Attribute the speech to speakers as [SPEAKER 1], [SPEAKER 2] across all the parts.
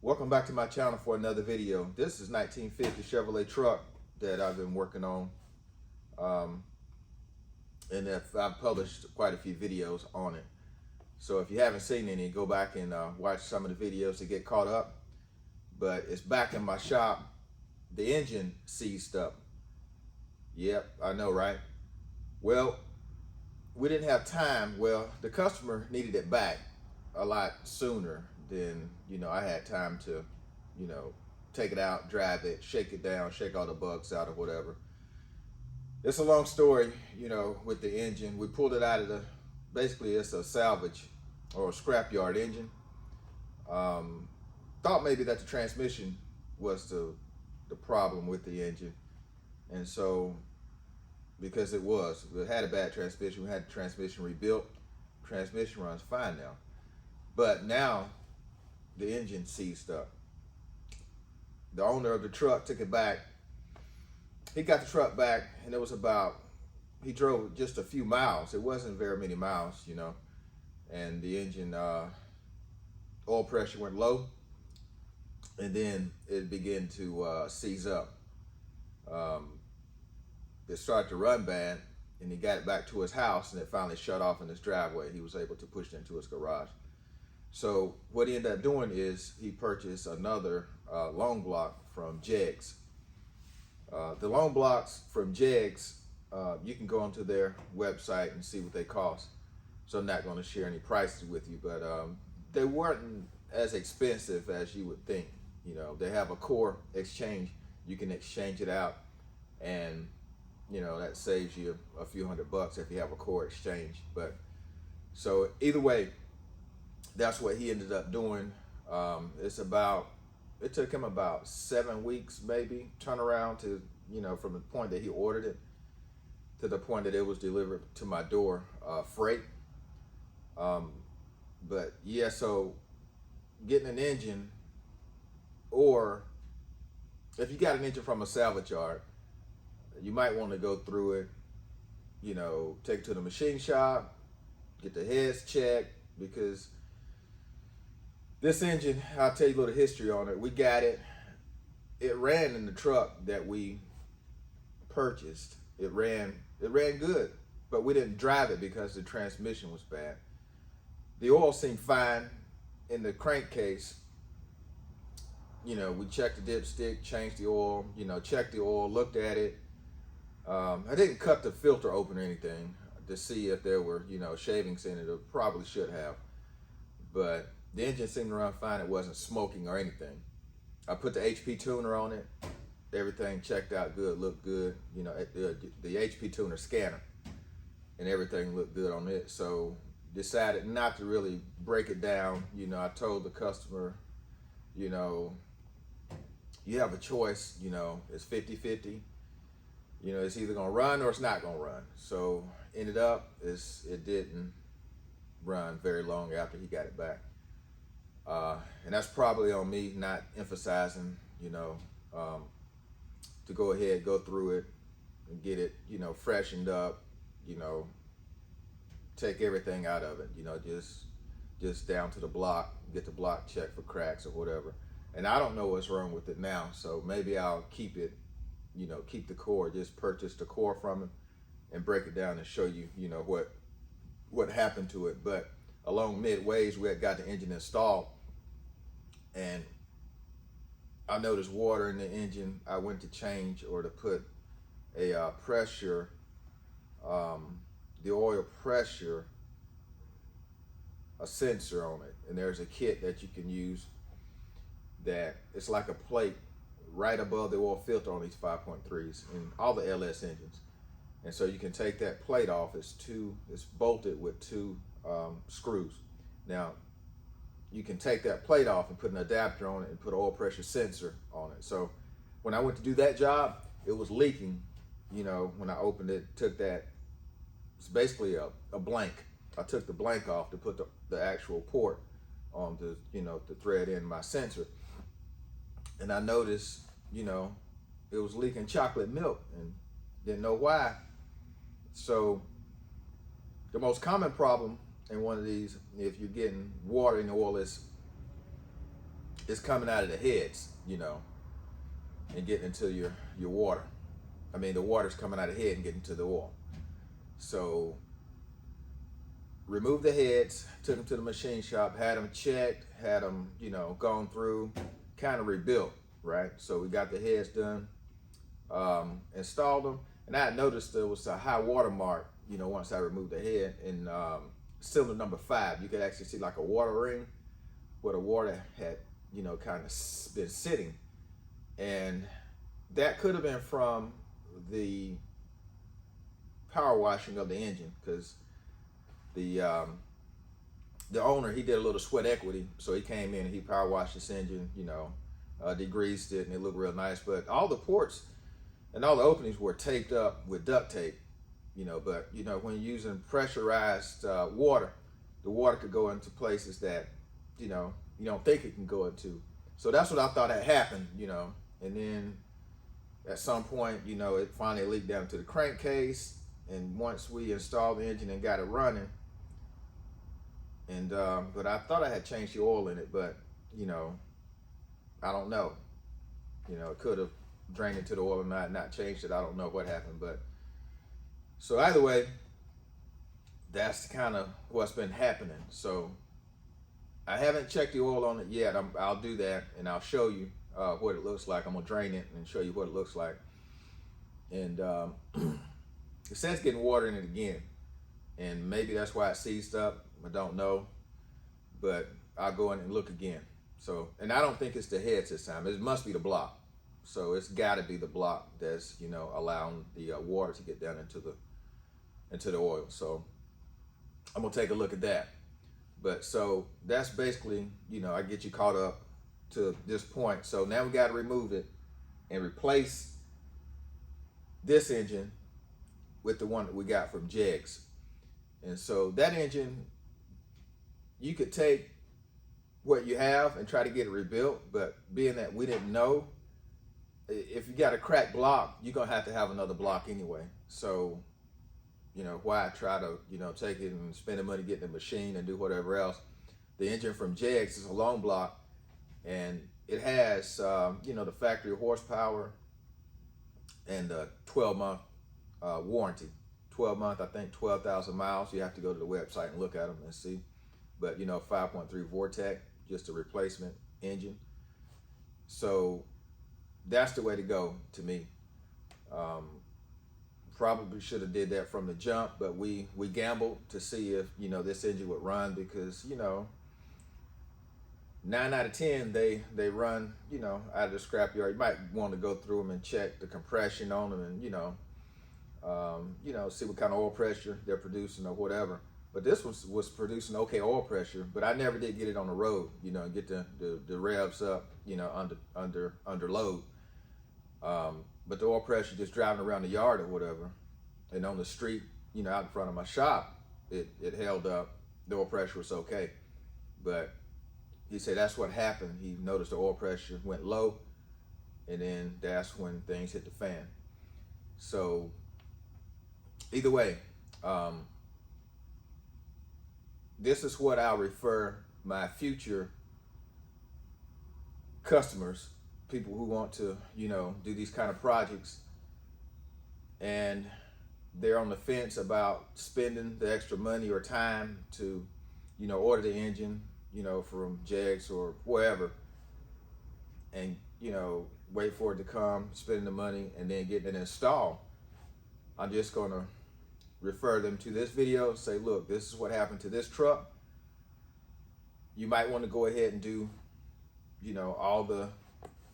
[SPEAKER 1] Welcome back to my channel for another video. This is 1950 Chevrolet truck that I've been working on, and I've published quite a few videos on it. So if you haven't seen any, go back and watch some of the videos to get caught up. But it's back in my shop. The engine seized up. Yep, I know, right? Well, we didn't have time. Well, the customer needed it back a lot sooner than, I had time to, take it out, drive it, shake it down, shake all the bugs out or whatever. It's a long story, with the engine. We pulled it out of basically it's a salvage or a scrapyard engine. Thought maybe that the transmission was the problem with the engine. And so, because it had a bad transmission, we had the transmission rebuilt. Transmission runs fine now. But now the engine seized up. The owner of the truck took it back. He got the truck back, and it was he drove just a few miles. It wasn't very many miles, and the engine oil pressure went low, and then it began to seize up. It started to run bad, and he got it back to his house, and it finally shut off in his driveway. He was able to push it into his garage. So what he ended up doing is he purchased another long block from JEGS. The long blocks from JEGS, you can go onto their website and see what they cost. So I'm not going to share any prices with you, but they weren't as expensive as you would think. They have a core exchange. You can exchange it out, and that saves you a few $100 if you have a core exchange. But so either way, that's what he ended up doing. It took him about 7 weeks, maybe, turnaround to, from the point that he ordered it to the point that it was delivered to my door, freight. But yeah, so getting an engine, or if you got an engine from a salvage yard, you might want to go through it, take it to the machine shop, get the heads checked, because this engine, I'll tell you a little history on it. We got it. It ran in the truck that we purchased. It ran good, but we didn't drive it because the transmission was bad. The oil seemed fine in the crankcase. We checked the dipstick, changed the oil, checked the oil, looked at it. I didn't cut the filter open or anything to see if there were, shavings in it. It probably should have, but the engine seemed to run fine. It wasn't smoking or anything. I put the HP tuner on it. Everything checked out good, looked good. The HP tuner scanner, and everything looked good on it. So decided not to really break it down. I told the customer, you have a choice. It's 50-50. It's either gonna run or it's not gonna run. So ended up it didn't run very long after he got it back. And that's probably on me not emphasizing, to go ahead, go through it and get it, freshened up, take everything out of it, just down to the block, get the block checked for cracks or whatever. And I don't know what's wrong with it now, so maybe I'll keep it, keep the core, just purchase the core from it and break it down and show you, what happened to it. But along midways, we had got the engine installed, and I noticed water in the engine. I went to change or to put a pressure, the oil pressure, a sensor on it. And there's a kit that you can use that it's like a plate right above the oil filter on these 5.3s in all the LS engines. And so you can take that plate off. It's bolted with two screws. Now, you can take that plate off and put an adapter on it and put an oil pressure sensor on it. So when I went to do that job, it was leaking. When I opened it, it's basically a blank. I took the blank off to put the actual port on to thread in my sensor. And I noticed, it was leaking chocolate milk and didn't know why. So the most common problem in one of these, if you're getting water in the oil, is is coming out of the heads, and getting into your water. I mean, the water's coming out of the head and getting to the oil. So removed the heads, took them to the machine shop, had them checked, had them, gone through, kind of rebuilt, right? So we got the heads done, installed them, and I had noticed there was a high water mark, once I removed the head in cylinder number 5. You could actually see like a water ring where the water had, kind of been sitting. And that could have been from the power washing of the engine, because the owner, he did a little sweat equity, so he came in and he power washed this engine, degreased it, and it looked real nice. But all the ports and all the openings were taped up with duct tape, but when you're using pressurized water, the water could go into places that you don't think it can go into. So that's what I thought had happened, and then at some point, it finally leaked down to the crankcase. And once we installed the engine and got it running, and but I thought I had changed the oil in it, but I don't know. It could have drained into the oil and not changed it. I don't know what happened, but so either way, that's kind of what's been happening. So I haven't checked the oil on it yet. I'll do that, and I'll show you what it looks like. I'm gonna drain it and show you what it looks like. And it says getting water in it again, and maybe that's why it seized up. I don't know, but I'll go in and look again. So, and I don't think it's the heads this time. It must be the block. So it's got to be the block that's allowing the water to get down into the oil. So I'm gonna take a look at that. But so that's basically I get you caught up to this point. So now we got to remove it and replace this engine with the one that we got from JEGS. And so that engine, you could take what you have and try to get it rebuilt, but being that we didn't know, if you got a cracked block, you're gonna have to have another block anyway. So why try to take it and spend the money getting a machine and do whatever else. The engine from JEGS is a long block, and it has the factory horsepower and a 12-month warranty. 12-month, I think 12,000 miles. You have to go to the website and look at them and see. But 5.3 Vortec, just a replacement engine. So that's the way to go to me. Probably should have did that from the jump, but we gambled to see if this engine would run, because 9 out of 10 they run out of the scrapyard. You might want to go through them and check the compression on them, and see what kind of oil pressure they're producing or whatever. But this was producing okay oil pressure, but I never did get it on the road, and get the revs up, under load. But the oil pressure just driving around the yard or whatever, and on the street, out in front of my shop, it held up. The oil pressure was okay. But he said that's what happened. He noticed the oil pressure went low, and then that's when things hit the fan. So either way, this is what I'll refer my future customers, people who want to, do these kind of projects, and they're on the fence about spending the extra money or time to, order the engine, from JEGS or wherever, and, wait for it to come, spending the money, and then getting it installed. I'm just gonna refer them to this video, say, look, this is what happened to this truck. You might want to go ahead and do, all the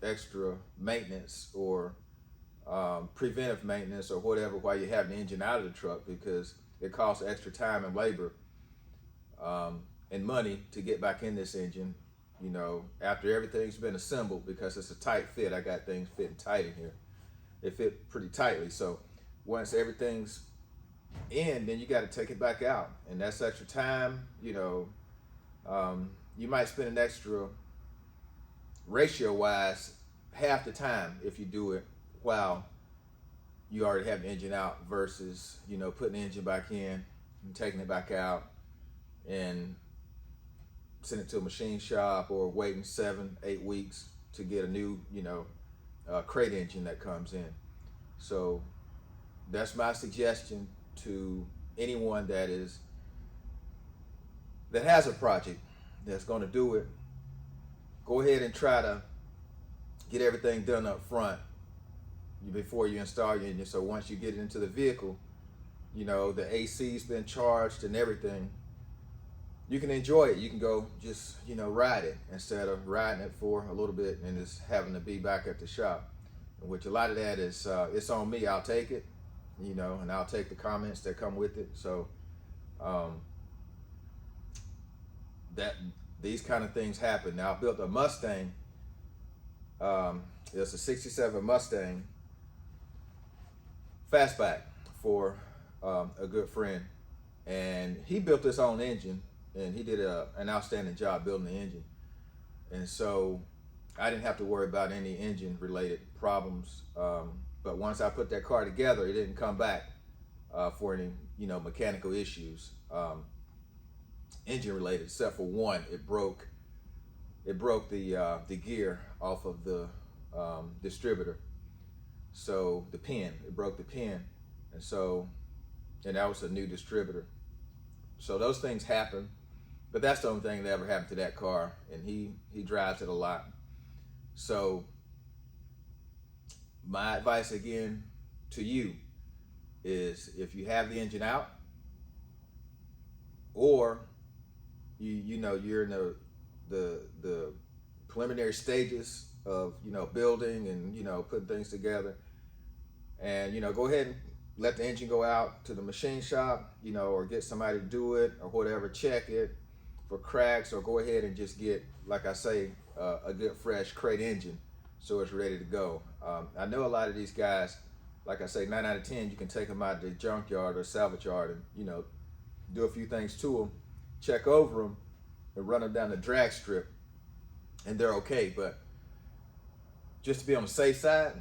[SPEAKER 1] extra maintenance or preventive maintenance or whatever while you have the engine out of the truck, because it costs extra time and labor and money to get back in this engine, after everything's been assembled, because it's a tight fit. I got things fitting tight in here. They fit pretty tightly. So once everything's in, then you got to take it back out, and that's extra time. You might spend an extra, ratio wise, half the time if you do it while you already have the engine out, versus putting the engine back in and taking it back out and send it to a machine shop or waiting 7-8 weeks to get a new, crate engine that comes in. So that's my suggestion to anyone that has a project that's going to do it. Go ahead and try to get everything done up front before you install your engine. So once you get it into the vehicle, the AC's been charged and everything, you can enjoy it. You can go just, ride it instead of riding it for a little bit and just having to be back at the shop. Which a lot of that is, it's on me. I'll take it, and I'll take the comments that come with it. So that these kind of things happen. Now I built a Mustang. It's a 67 Mustang fastback for a good friend, and he built his own engine, and he did an outstanding job building the engine. And so I didn't have to worry about any engine related problems. But once I put that car together, it didn't come back for any, mechanical issues, engine related, except for one. It broke the gear off of the distributor. So it broke the pin. And that was a new distributor. So those things happen, but that's the only thing that ever happened to that car. And he drives it a lot. So my advice again to you is, if you have the engine out, or you're in the preliminary stages of building and putting things together, and go ahead and let the engine go out to the machine shop, or get somebody to do it or whatever, check it for cracks, or go ahead and just get, like I say, a good fresh crate engine so it's ready to go. I know a lot of these guys, like I say, 9 out of 10, you can take them out to the junkyard or salvage yard and do a few things to them, check over them, and run them down the drag strip, and they're okay. But just to be on the safe side,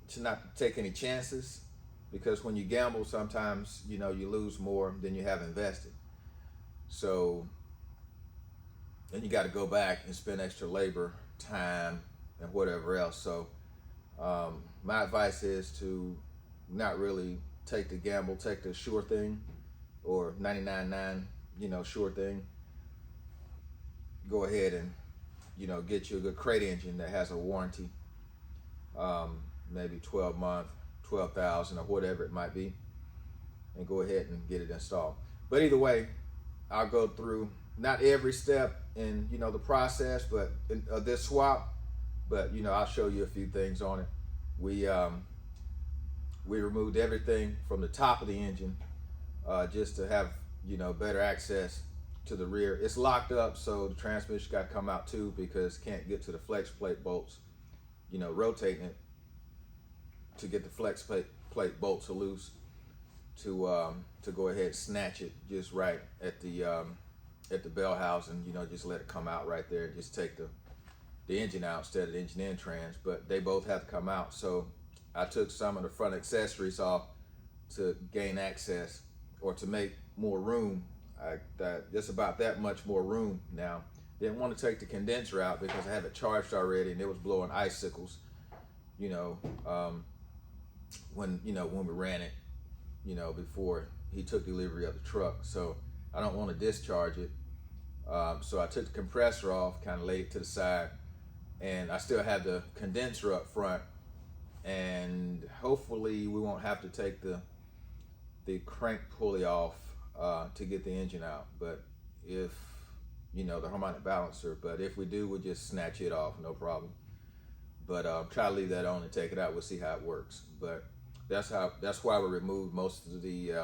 [SPEAKER 1] to not take any chances, because when you gamble, sometimes you lose more than you have invested. So, and you got to go back and spend extra labor, time, and whatever else. So my advice is to not really take the gamble, take the sure thing, or 99.9, sure thing. Go ahead and, get you a good crate engine that has a warranty, maybe 12 month, 12,000 or whatever it might be, and go ahead and get it installed. But either way, I'll go through not every step in the process, but in this swap. But I'll show you a few things on it. We removed everything from the top of the engine, just to have better access to the rear. It's locked up, so the transmission got to come out too, because can't get to the flex plate bolts, rotating it to get the flex plate bolts loose, to go ahead and snatch it just right at the bell housing, just let it come out right there. Just take the engine out instead of the engine in trans, but they both have to come out. So I took some of the front accessories off to gain access, or to make more room. Just about that much more room now. Didn't want to take the condenser out because I have it charged already, and it was blowing icicles, when we ran it, before he took delivery of the truck. So I don't want to discharge it. So I took the compressor off, kind of laid it to the side, and I still have the condenser up front, and hopefully we won't have to take the crank pulley off to get the engine out. But if the harmonic balancer, but if we do, we'll just snatch it off, no problem. But try to leave that on and take it out. We'll see how it works. But that's why we removed most of the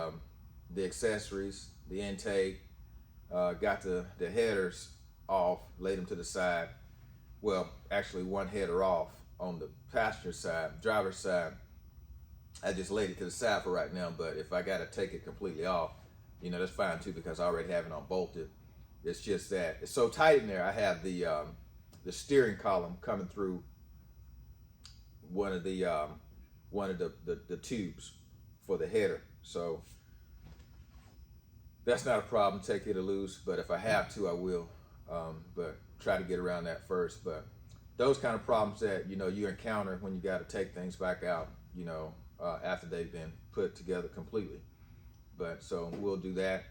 [SPEAKER 1] accessories, the intake, got the headers off, laid them to the side. Well, actually one header off on the passenger side, driver's side. I just laid it to the side for right now, but if I gotta take it completely off, that's fine too, because I already have it unbolted. It's just that it's so tight in there. I have the steering column coming through one of the tubes for the header. So that's not a problem, take it or lose, but if I have to, I will. but try to get around that first. But those kind of problems that you encounter when you got to take things back out, after they've been put together completely. But so we'll do that,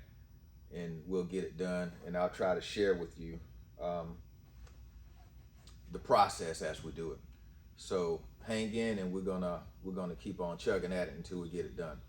[SPEAKER 1] and we'll get it done, and I'll try to share with you the process as we do it. So hang in, and we're gonna keep on chugging at it until we get it done.